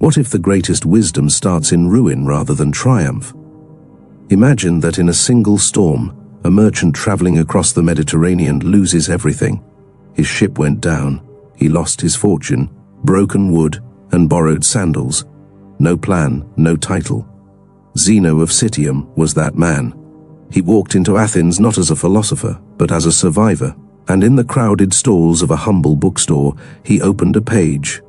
What if the greatest wisdom starts in ruin rather than triumph? Imagine that in a single storm, a merchant traveling across the Mediterranean loses everything. His ship went down, he lost his fortune, broken wood, and borrowed sandals. No plan, no title. Zeno of Citium was that man. He walked into Athens not as a philosopher, but as a survivor, and in the crowded stalls of a humble bookstore, he opened a page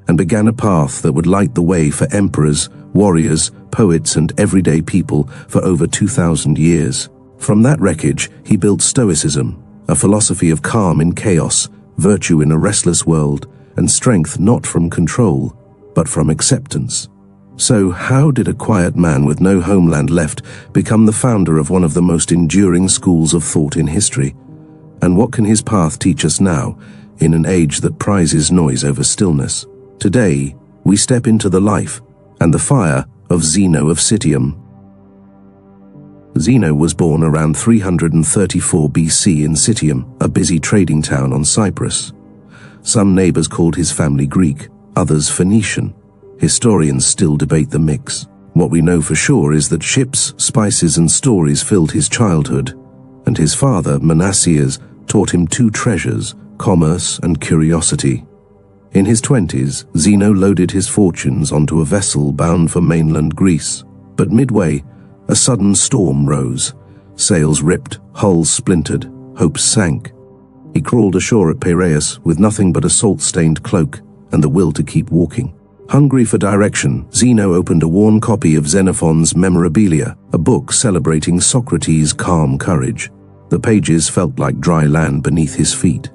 and began a path that would light the way for emperors, warriors, poets, and everyday people for over 2,000 years. From that wreckage, he built Stoicism, a philosophy of calm in chaos, virtue in a restless world, and strength not from control, but from acceptance. So, how did a quiet man with no homeland left become the founder of one of the most enduring schools of thought in history? And what can his path teach us now, in an age that prizes noise over stillness? Today, we step into the life and the fire of Zeno of Citium. Zeno was born around 334 BC in Citium, a busy trading town on Cyprus. Some neighbors called his family Greek, others Phoenician. Historians still debate the mix. What we know for sure is that ships, spices, and stories filled his childhood, and his father, Manasseh, taught him two treasures, commerce and curiosity. In his 20s, Zeno loaded his fortunes onto a vessel bound for mainland Greece. But midway, a sudden storm rose. Sails ripped, hulls splintered, hopes sank. He crawled ashore at Piraeus with nothing but a salt-stained cloak and the will to keep walking. Hungry for direction, Zeno opened a worn copy of Xenophon's Memorabilia, a book celebrating Socrates' calm courage. The pages felt like dry land beneath his feet.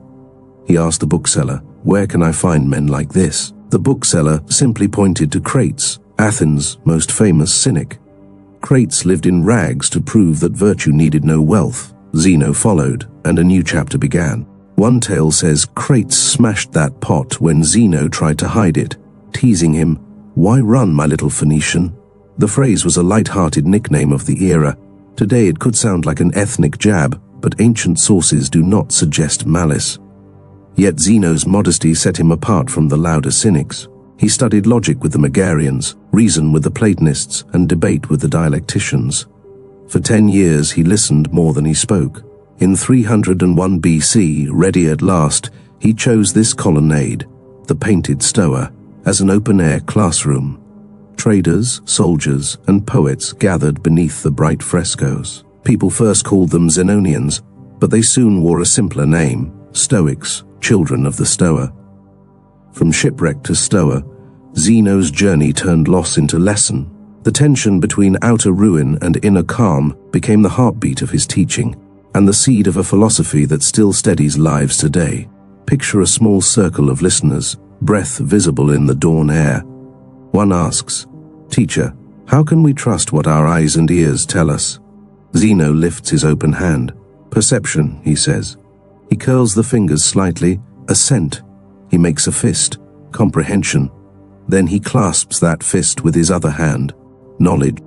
He asked the bookseller, "Where can I find men like this?" The bookseller simply pointed to Crates, Athens' most famous cynic. Crates lived in rags to prove that virtue needed no wealth. Zeno followed, and a new chapter began. One tale says Crates smashed that pot when Zeno tried to hide it, teasing him, "Why run, my little Phoenician?" The phrase was a light-hearted nickname of the era. Today it could sound like an ethnic jab, but ancient sources do not suggest malice. Yet Zeno's modesty set him apart from the louder cynics. He studied logic with the Megarians, reason with the Platonists, and debate with the dialecticians. For 10 years he listened more than he spoke. In 301 BC, ready at last, he chose this colonnade, the painted Stoa, as an open-air classroom. Traders, soldiers, and poets gathered beneath the bright frescoes. People first called them Zenonians, but they soon wore a simpler name, Stoics, children of the Stoa. From shipwreck to Stoa, Zeno's journey turned loss into lesson. The tension between outer ruin and inner calm became the heartbeat of his teaching, and the seed of a philosophy that still steadies lives today. Picture a small circle of listeners, breath visible in the dawn air. One asks, "Teacher, how can we trust what our eyes and ears tell us?" Zeno lifts his open hand. "Perception," he says. He curls the fingers slightly, assent. He makes a fist, comprehension. Then he clasps that fist with his other hand, knowledge.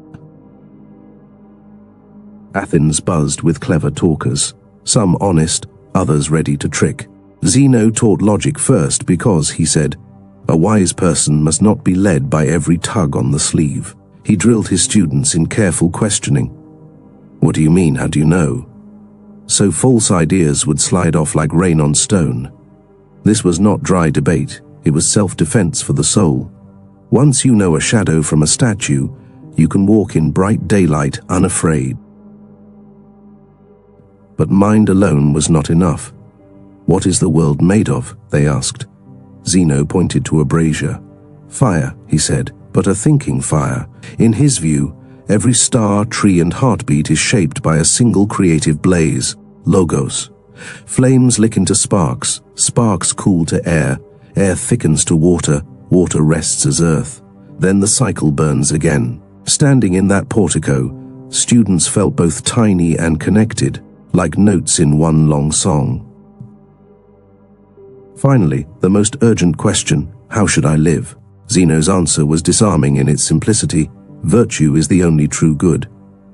Athens buzzed with clever talkers, some honest, others ready to trick. Zeno taught logic first because, he said, a wise person must not be led by every tug on the sleeve. He drilled his students in careful questioning. "What do you mean? How do you know?" So false ideas would slide off like rain on stone. This was not dry debate, it was self-defense for the soul. Once you know a shadow from a statue, you can walk in bright daylight unafraid. But mind alone was not enough. "What is the world made of?" they asked. Zeno pointed to a brazier. "Fire," he said, but a thinking fire. In his view, every star, tree, and heartbeat is shaped by a single creative blaze, logos. Flames lick into sparks, sparks cool to air, air thickens to water, water rests as earth. Then the cycle burns again. Standing in that portico, students felt both tiny and connected, like notes in one long song. Finally, the most urgent question, how should I live? Zeno's answer was disarming in its simplicity. Virtue is the only true good.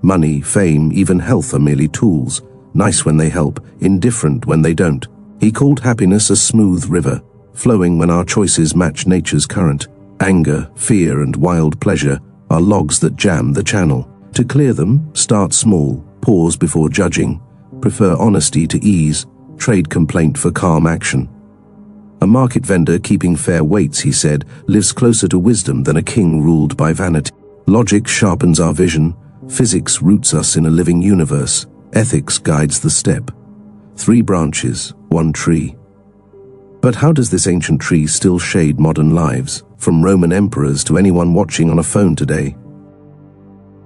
Money, fame, even health are merely tools, nice when they help, indifferent when they don't. He called happiness a smooth river, flowing when our choices match nature's current. Anger, fear, and wild pleasure are logs that jam the channel. To clear them, start small, pause before judging, prefer honesty to ease, trade complaint for calm action. A market vendor keeping fair weights, he said, lives closer to wisdom than a king ruled by vanity. Logic sharpens our vision, physics roots us in a living universe, ethics guides the step. 3 branches, 1 tree. But how does this ancient tree still shade modern lives, from Roman emperors to anyone watching on a phone today?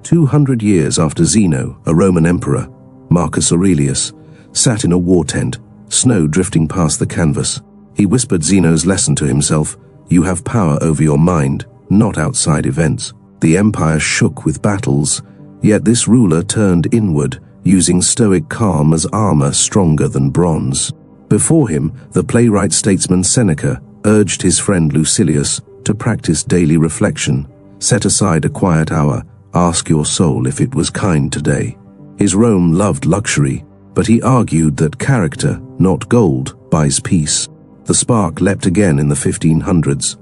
200 years after Zeno, a Roman emperor, Marcus Aurelius, sat in a war tent, snow drifting past the canvas. He whispered Zeno's lesson to himself: "You have power over your mind, not outside events." The empire shook with battles, yet this ruler turned inward, using Stoic calm as armor stronger than bronze. Before him, the playwright-statesman Seneca urged his friend Lucilius to practice daily reflection. Set aside a quiet hour, ask your soul if it was kind today. His Rome loved luxury, but he argued that character, not gold, buys peace. The spark leapt again in the 1500s.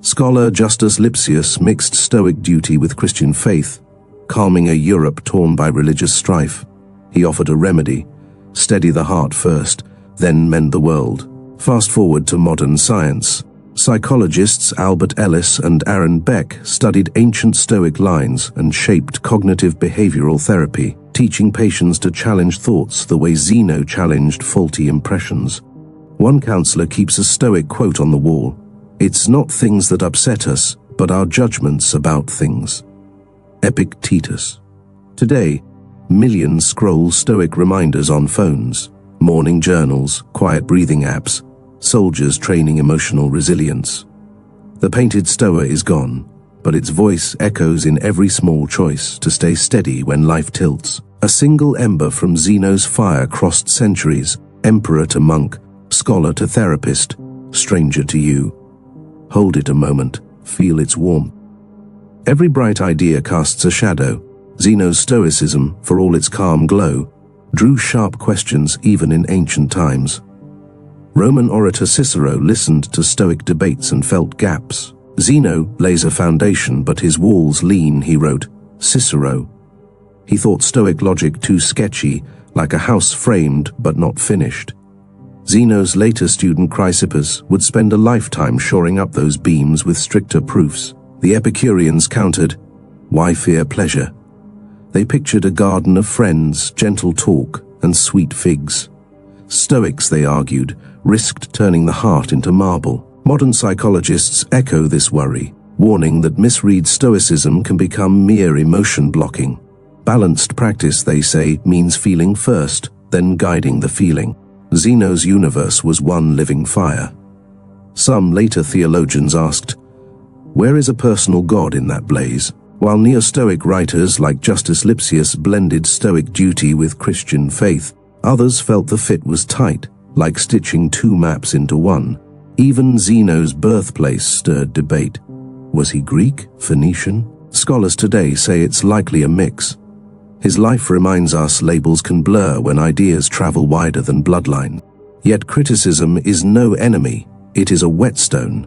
Scholar Justus Lipsius mixed Stoic duty with Christian faith, calming a Europe torn by religious strife. He offered a remedy: steady the heart first, then mend the world. Fast forward to modern science. Psychologists Albert Ellis and Aaron Beck studied ancient Stoic lines and shaped cognitive behavioral therapy, teaching patients to challenge thoughts the way Zeno challenged faulty impressions. One counselor keeps a Stoic quote on the wall: "It's not things that upset us, but our judgments about things." Epictetus. Today, millions scroll Stoic reminders on phones, morning journals, quiet breathing apps, soldiers training emotional resilience. The painted Stoa is gone, but its voice echoes in every small choice to stay steady when life tilts. A single ember from Zeno's fire crossed centuries, emperor to monk, scholar to therapist, stranger to you. Hold it a moment, feel its warmth. Every bright idea casts a shadow. Zeno's Stoicism, for all its calm glow, drew sharp questions even in ancient times. Roman orator Cicero listened to Stoic debates and felt gaps. Zeno lays a foundation, but his walls lean, he wrote. Cicero. He thought Stoic logic too sketchy, like a house framed but not finished. Zeno's later student Chrysippus would spend a lifetime shoring up those beams with stricter proofs. The Epicureans countered, "Why fear pleasure?" They pictured a garden of friends, gentle talk, and sweet figs. Stoics, they argued, risked turning the heart into marble. Modern psychologists echo this worry, warning that misread Stoicism can become mere emotion blocking. Balanced practice, they say, means feeling first, then guiding the feeling. Zeno's universe was one living fire. Some later theologians asked, where is a personal God in that blaze? While Neo-Stoic writers like Justus Lipsius blended Stoic duty with Christian faith, others felt the fit was tight, like stitching 2 maps into one. Even Zeno's birthplace stirred debate. Was he Greek, Phoenician? Scholars today say it's likely a mix. His life reminds us labels can blur when ideas travel wider than bloodline. Yet criticism is no enemy, it is a whetstone.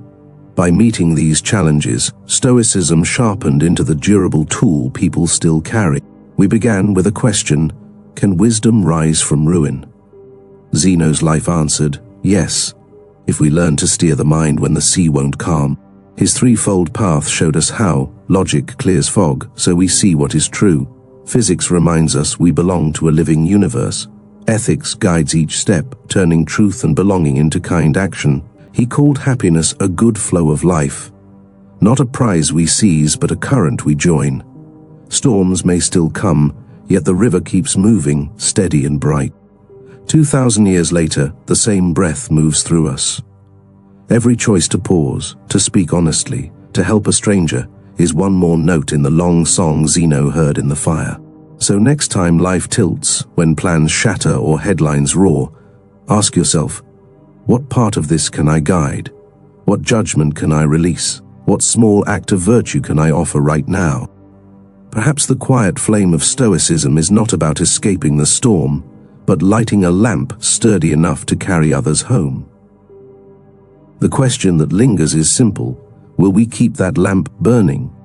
By meeting these challenges, Stoicism sharpened into the durable tool people still carry. We began with a question: can wisdom rise from ruin? Zeno's life answered, yes, if we learn to steer the mind when the sea won't calm. His threefold path showed us how. Logic clears fog, so we see what is true. Physics reminds us we belong to a living universe. Ethics guides each step, turning truth and belonging into kind action. He called happiness a good flow of life. Not a prize we seize, but a current we join. Storms may still come, yet the river keeps moving, steady and bright. 2,000 years later, the same breath moves through us. Every choice to pause, to speak honestly, to help a stranger, is one more note in the long song Zeno heard in the fire. So next time life tilts, when plans shatter or headlines roar, ask yourself, what part of this can I guide? What judgment can I release? What small act of virtue can I offer right now? Perhaps the quiet flame of Stoicism is not about escaping the storm, but lighting a lamp sturdy enough to carry others home. The question that lingers is simple: Will we keep that lamp burning?